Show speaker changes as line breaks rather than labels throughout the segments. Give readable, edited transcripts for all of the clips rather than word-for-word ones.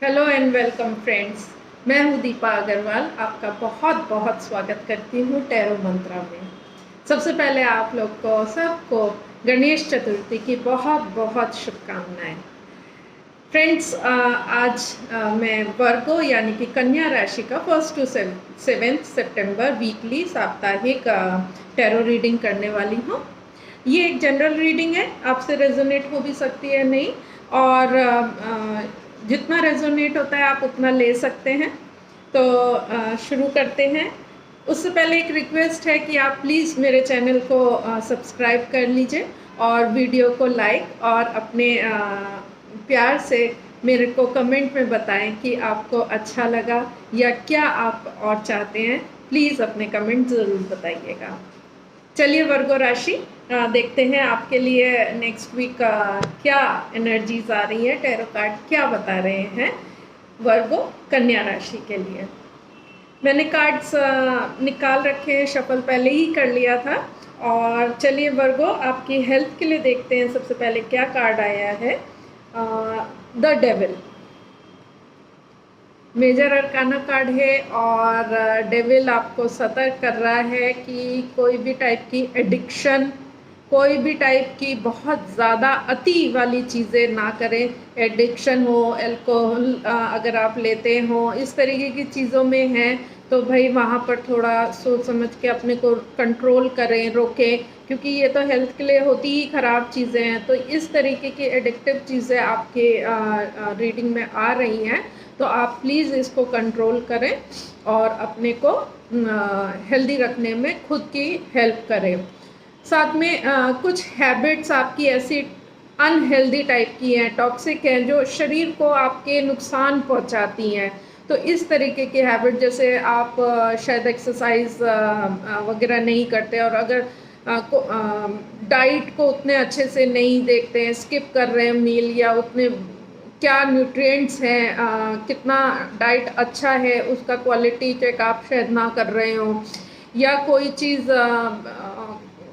Hello and welcome friends. मैं हूं दीपा अग्रवाल, आपका बहुत बहुत स्वागत करती हूं टैरो मंत्रा में। सबसे पहले आप लोग को सबको गणेश चतुर्थी की बहुत बहुत शुभकामनाएं। फ्रेंड्स, आज मैं वर्गो यानी कि कन्या राशि का 1 to 7 सितंबर वीकली साप्ताहिक टैरो रीडिंग करने वाली हूँ। ये एक जनरल रीडिंग है, आपसे रेजोनेट हो भी सकती है नहीं, और जितना रेजोनेट होता है आप उतना ले सकते हैं। तो शुरू करते हैं। उससे पहले एक रिक्वेस्ट है कि आप प्लीज़ मेरे चैनल को सब्सक्राइब कर लीजिए और वीडियो को लाइक और अपने प्यार से मेरे को कमेंट में बताएं कि आपको अच्छा लगा या क्या आप और चाहते हैं। प्लीज़ अपने कमेंट ज़रूर बताइएगा। चलिए वर्गो राशि देखते हैं आपके लिए नेक्स्ट वीक क्या एनर्जीज आ रही है, टैरो कार्ड क्या बता रहे हैं वर्गो कन्या राशि के लिए। मैंने कार्ड्स निकाल रखे हैं, शफल पहले ही कर लिया था। और चलिए वर्गो आपकी हेल्थ के लिए देखते हैं सबसे पहले क्या कार्ड आया है। The devil major arcana card है और डेविल आपको सतर्क कर रहा है कि कोई भी टाइप की एडिक्शन, कोई भी टाइप की बहुत ज़्यादा अति वाली चीज़ें ना करें। एडिक्शन हो, अल्कोहल अगर आप लेते हो, इस तरीके की चीज़ों में हैं तो भाई वहाँ पर थोड़ा सोच समझ के अपने को कंट्रोल करें, रोकें, क्योंकि ये तो हेल्थ के लिए होती ही ख़राब चीज़ें हैं। तो इस तरीके की एडिक्टिव चीज़ें आपके रीडिंग में आ रही हैं, तो आप प्लीज़ इसको कंट्रोल करें और अपने को हेल्दी रखने में खुद की हेल्प करें। साथ में कुछ हैबिट्स आपकी ऐसी अनहेल्दी टाइप की हैं, टॉक्सिक हैं, जो शरीर को आपके नुकसान पहुंचाती हैं। तो इस तरीके के हैबिट, जैसे आप शायद एक्सरसाइज वगैरह नहीं करते और अगर डाइट को उतने अच्छे से नहीं देखते हैं, स्किप कर रहे हैं मील, या उतने क्या न्यूट्रिएंट्स हैं, कितना डाइट अच्छा है उसका क्वालिटी चेक आप शायद ना कर रहे हो, या कोई चीज़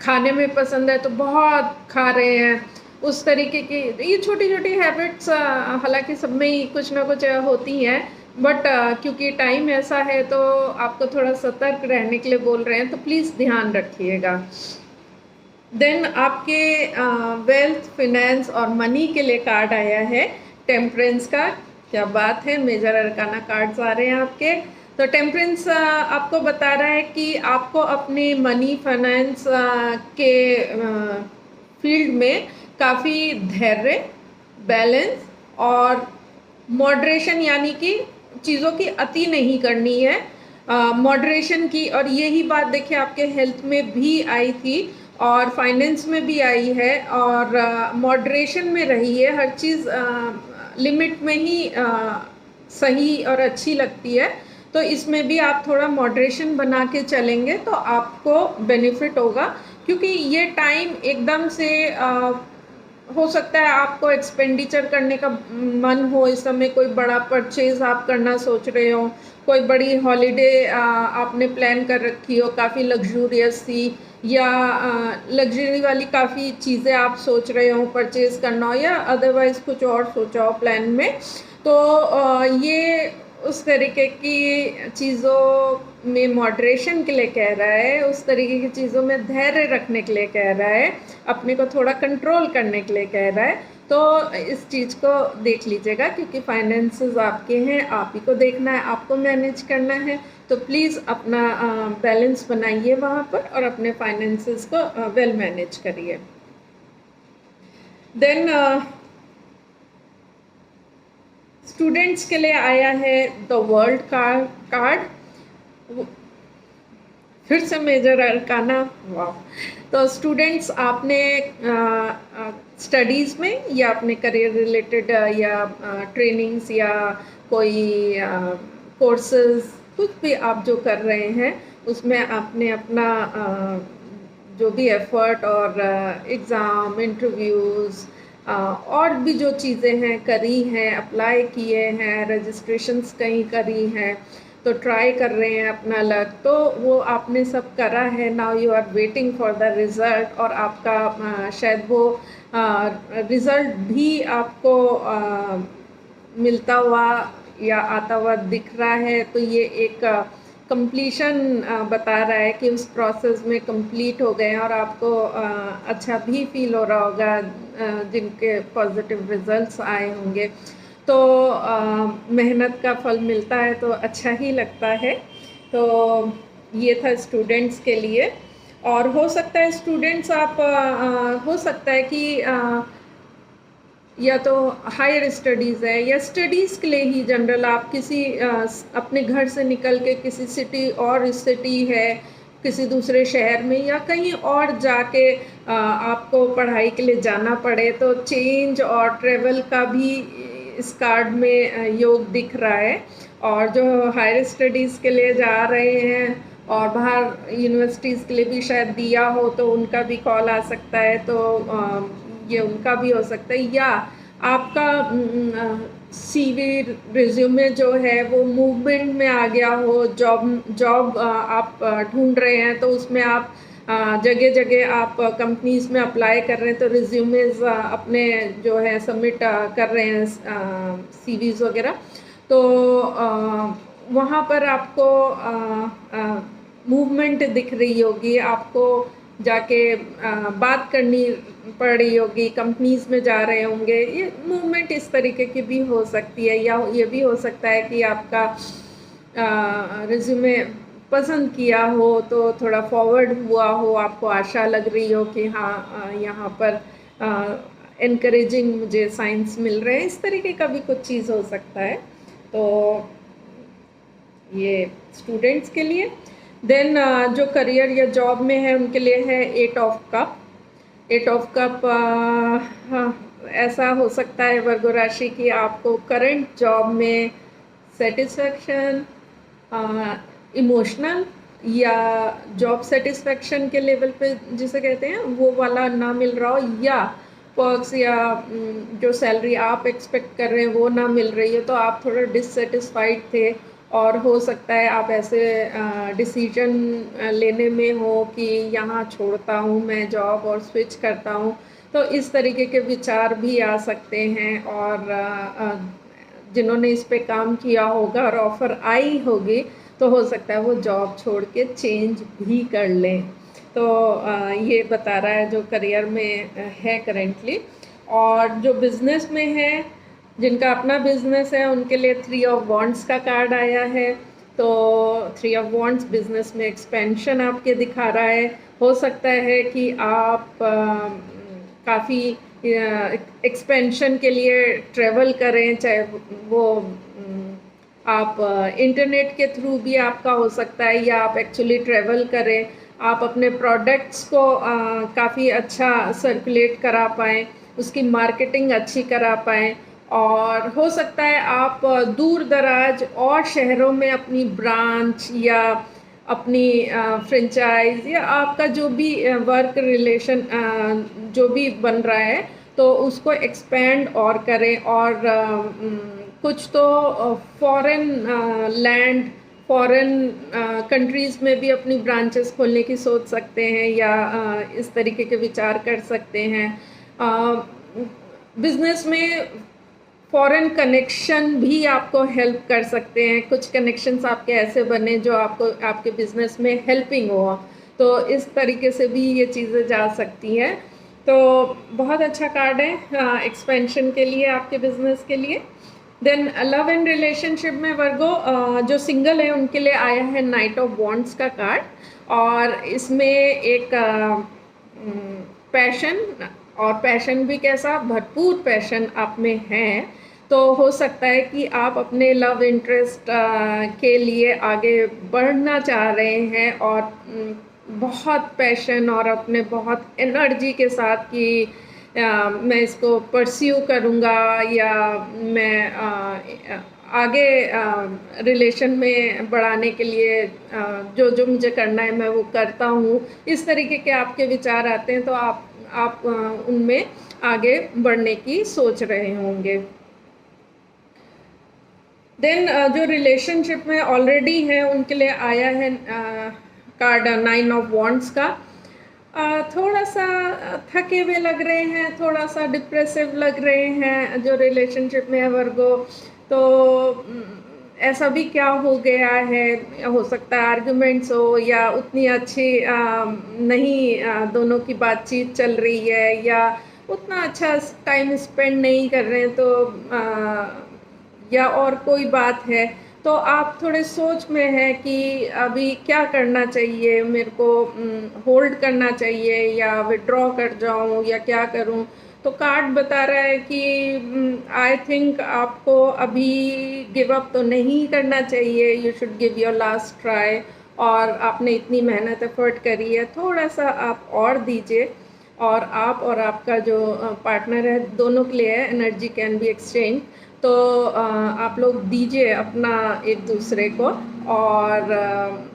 खाने में पसंद है तो बहुत खा रहे हैं, उस तरीके की ये छोटी छोटी हैबिट्स हालांकि सब में ही कुछ ना कुछ होती हैं। बट क्योंकि टाइम ऐसा है तो आपको थोड़ा सतर्क रहने के लिए बोल रहे हैं, तो प्लीज़ ध्यान रखिएगा। देन आपके वेल्थ, फिनेंस और मनी के लिए कार्ड आया है टेम्परेंस का। क्या बात है, मेजर अरकाना कार्ड्स आ रहे हैं आपके। तो टेम्परेंस आपको बता रहा है कि आपको अपनी मनी फाइनेंस के फील्ड में काफ़ी धैर्य, बैलेंस और मॉडरेशन, यानी कि चीज़ों की अति नहीं करनी है, मॉडरेशन की। और यही बात देखिए आपके हेल्थ में भी आई थी और फाइनेंस में भी आई है, और मॉडरेशन में रही है। हर चीज़ लिमिट में ही सही और अच्छी लगती है, तो इसमें भी आप थोड़ा मॉडरेशन बना के चलेंगे तो आपको बेनिफिट होगा। क्योंकि ये टाइम एकदम से हो सकता है आपको एक्सपेंडिचर करने का मन हो, इस समय कोई बड़ा परचेज आप करना सोच रहे हो, कोई बड़ी हॉलीडे आपने प्लान कर रखी हो, काफ़ी लग्जूरियस सी, या लग्जरी वाली काफ़ी चीज़ें आप सोच रहे हो परचेज़ करना हो, या अदरवाइज़ कुछ और सोचा हो प्लान में। तो ये उस तरीके की चीज़ों में मॉडरेशन के लिए कह रहा है, उस तरीके की चीज़ों में धैर्य रखने के लिए कह रहा है, अपने को थोड़ा कंट्रोल करने के लिए कह रहा है। तो इस चीज़ को देख लीजिएगा, क्योंकि फाइनेंसेस आपके हैं, आप ही को देखना है, आपको मैनेज करना है। तो प्लीज़ अपना बैलेंस बनाइए वहाँ पर और अपने फाइनेंसेस को वेल मैनेज करिए। देन स्टूडेंट्स के लिए आया है द वर्ल्ड कार्ड, फिर से मेजर अरकाना। वाह! तो स्टूडेंट्स, आपने स्टडीज़ में या अपने करियर रिलेटेड या ट्रेनिंग्स या कोई कोर्सेज, कुछ भी आप जो कर रहे हैं उसमें आपने अपना जो भी एफर्ट और एग्ज़ाम, इंटरव्यूज़ और भी जो चीज़ें हैं करी हैं, अप्लाई किए हैं, रजिस्ट्रेशंस कहीं करी हैं, तो ट्राई कर रहे हैं अपना लक, तो वो आपने सब करा है। Now you are waiting for the result, और आपका शायद वो रिज़ल्ट भी आपको मिलता हुआ या आता हुआ दिख रहा है, तो ये एक कंप्लीशन बता रहा है कि उस प्रोसेस में कंप्लीट हो गए हैं और आपको अच्छा भी फील हो रहा होगा जिनके पॉजिटिव रिजल्ट्स आए होंगे। तो मेहनत का फल मिलता है तो अच्छा ही लगता है। तो ये था स्टूडेंट्स के लिए। और हो सकता है स्टूडेंट्स आप हो सकता है कि या तो हायर स्टडीज़ है या स्टडीज़ के लिए ही जनरल आप किसी अपने घर से निकल के किसी सिटी और सिटी है किसी दूसरे शहर में या कहीं और जाके आपको पढ़ाई के लिए जाना पड़े, तो चेंज और ट्रेवल का भी इस कार्ड में योग दिख रहा है। और जो हायर स्टडीज़ के लिए जा रहे हैं और बाहर यूनिवर्सिटीज़ के लिए भी शायद दिया हो तो उनका भी कॉल आ सकता है, तो ये उनका भी हो सकता है। या आपका सीवी रिज्यूमे जो है वो मूवमेंट में आ गया हो, जॉब आप ढूंढ रहे हैं तो उसमें आप जगह जगह आप कंपनीज में अप्लाई कर रहे हैं, तो रिज्यूमेज अपने जो है सबमिट कर रहे हैं सीवीज वगैरह, तो वहाँ पर आपको मूवमेंट दिख रही होगी, आपको जाके बात करनी पड़ रही होगी, कंपनीज में जा रहे होंगे, ये मूवमेंट इस तरीके की भी हो सकती है। या ये भी हो सकता है कि आपका रिज्यूमे पसंद किया हो तो थोड़ा फॉरवर्ड हुआ हो, आपको आशा लग रही हो कि हाँ यहाँ पर एनकरेजिंग मुझे साइंस मिल रहे हैं, इस तरीके का भी कुछ चीज़ हो सकता है। तो ये स्टूडेंट्स के लिए। देन जो करियर या जॉब में है उनके लिए है 8 ऑफ कप। 8 ऑफ कप ऐसा हो सकता है वर्गो राशि की आपको करंट जॉब में सेटिस्फैक्शन, इमोशनल या जॉब सेटिस्फैक्शन के लेवल पे जिसे कहते हैं वो वाला ना मिल रहा हो, या पर्क्स या जो सैलरी आप एक्सपेक्ट कर रहे हैं वो ना मिल रही है, तो आप थोड़ा डिससेटिस्फाइड थे और हो सकता है आप ऐसे डिसीजन लेने में हो कि यहाँ छोड़ता हूँ मैं जॉब और स्विच करता हूँ, तो इस तरीके के विचार भी आ सकते हैं। और जिन्होंने इस पे काम किया होगा और ऑफ़र आई होगी तो हो सकता है वो जॉब छोड़ के चेंज भी कर लें। तो ये बता रहा है जो करियर में है करेंटली। और जो बिज़नेस में है, जिनका अपना बिजनेस है, उनके लिए 3 ऑफ वॉन्ड्स का कार्ड आया है। तो 3 ऑफ वॉन्ड्स बिजनेस में एक्सपेंशन आपके दिखा रहा है। हो सकता है कि आप काफ़ी एक्सपेंशन के लिए ट्रेवल करें, चाहे वो आप इंटरनेट के थ्रू भी आपका हो सकता है या आप एक्चुअली ट्रेवल करें, आप अपने प्रोडक्ट्स को काफ़ी अच्छा सर्कुलेट करा पाएँ, उसकी मार्केटिंग अच्छी करा पाएँ। और हो सकता है आप दूर दराज और शहरों में अपनी ब्रांच या अपनी फ्रेंचाइज या आपका जो भी वर्क रिलेशन जो भी बन रहा है तो उसको एक्सपेंड और करें। और कुछ तो फॉरेन लैंड, फॉरेन कंट्रीज़ में भी अपनी ब्रांचेस खोलने की सोच सकते हैं या इस तरीके के विचार कर सकते हैं। बिज़नेस में फॉरेन कनेक्शन भी आपको हेल्प कर सकते हैं, कुछ कनेक्शंस आपके ऐसे बने जो आपको आपके बिज़नेस में हेल्पिंग हो, तो इस तरीके से भी ये चीज़ें जा सकती हैं। तो बहुत अच्छा कार्ड है एक्सपेंशन के लिए, आपके बिज़नेस के लिए। देन लव एंड रिलेशनशिप में वर्गो जो सिंगल है उनके लिए आया है नाइट ऑफ वॉन्ड्स का कार्ड। और इसमें एक पैशन, और पैशन भी कैसा, भरपूर पैशन आप में है, तो हो सकता है कि आप अपने लव इंटरेस्ट के लिए आगे बढ़ना चाह रहे हैं और बहुत पैशन और अपने बहुत एनर्जी के साथ कि मैं इसको परस्यू करूँगा या मैं आगे रिलेशन में बढ़ाने के लिए जो जो मुझे करना है मैं वो करता हूँ, इस तरीके के आपके विचार आते हैं, तो आप उनमें आगे बढ़ने की सोच रहे होंगे। देन जो रिलेशनशिप में ऑलरेडी है उनके लिए आया है कार्ड 9 ऑफ वॉन्ड्स का। थोड़ा सा थके हुए लग रहे हैं, थोड़ा सा डिप्रेसिव लग रहे हैं जो रिलेशनशिप में है वर्गो। तो ऐसा भी क्या हो गया है, हो सकता है आर्गुमेंट्स हो या उतनी अच्छी नहीं दोनों की बातचीत चल रही है या उतना अच्छा टाइम स्पेंड नहीं कर रहे हैं, तो या और कोई बात है। तो आप थोड़े सोच में हैं कि अभी क्या करना चाहिए, मेरे को होल्ड करना चाहिए या विड्रॉ कर जाऊं या क्या करूं। तो कार्ड बता रहा है कि आई थिंक आपको अभी गिव अप तो नहीं करना चाहिए, you should give your last try. और आपने इतनी मेहनत एफर्ट करी है, थोड़ा सा आप और दीजिए। और आप और आपका जो पार्टनर है, दोनों के लिए है, एनर्जी कैन बी एक्सचेंज। तो आप लोग दीजिए अपना एक दूसरे को। और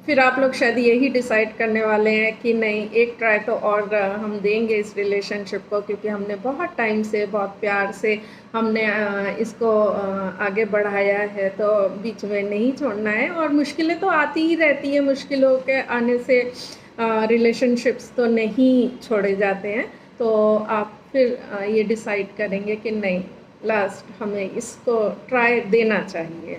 फिर आप लोग शायद यही डिसाइड करने वाले हैं कि नहीं, एक ट्राई तो और हम देंगे इस रिलेशनशिप को, क्योंकि हमने बहुत टाइम से, बहुत प्यार से हमने इसको आगे बढ़ाया है, तो बीच में नहीं छोड़ना है। और मुश्किलें तो आती ही रहती है, मुश्किलों के आने से रिलेशनशिप्स तो नहीं छोड़े जाते हैं। तो आप फिर ये डिसाइड करेंगे कि नहीं, लास्ट हमें इसको ट्राई देना चाहिए।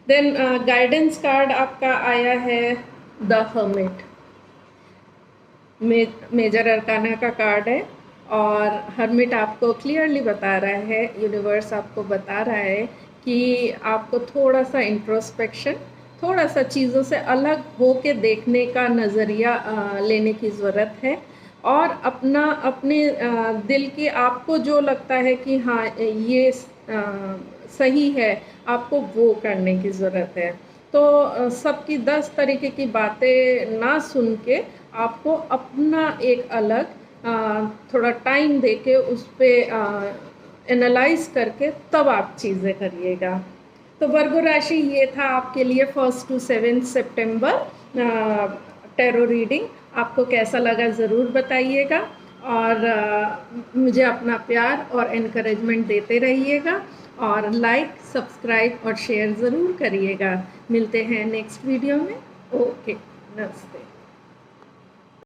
देन गाइडेंस कार्ड आपका आया है द हर्मिट, मेजर अरकाना का कार्ड है। और हर्मिट आपको क्लियरली बता रहा है, यूनिवर्स आपको बता रहा है कि आपको थोड़ा सा इंट्रोस्पेक्शन, थोड़ा सा चीज़ों से अलग हो के देखने का नज़रिया लेने की ज़रूरत है। और अपने दिल की आपको जो लगता है कि हाँ ये सही है, आपको वो करने की ज़रूरत है। तो सबकी 10 तरीके की बातें ना सुन के आपको अपना एक अलग थोड़ा टाइम दे के उस पर एनालाइज करके तब आप चीज़ें करिएगा। तो वर्गो राशि ये था आपके लिए 1 to 7 सितंबर टैरो रीडिंग। आपको कैसा लगा ज़रूर बताइएगा। और मुझे अपना प्यार और एनकरेजमेंट देते रहिएगा। और लाइक, सब्सक्राइब और शेयर ज़रूर करिएगा। मिलते हैं नेक्स्ट वीडियो में। ओके, नमस्ते।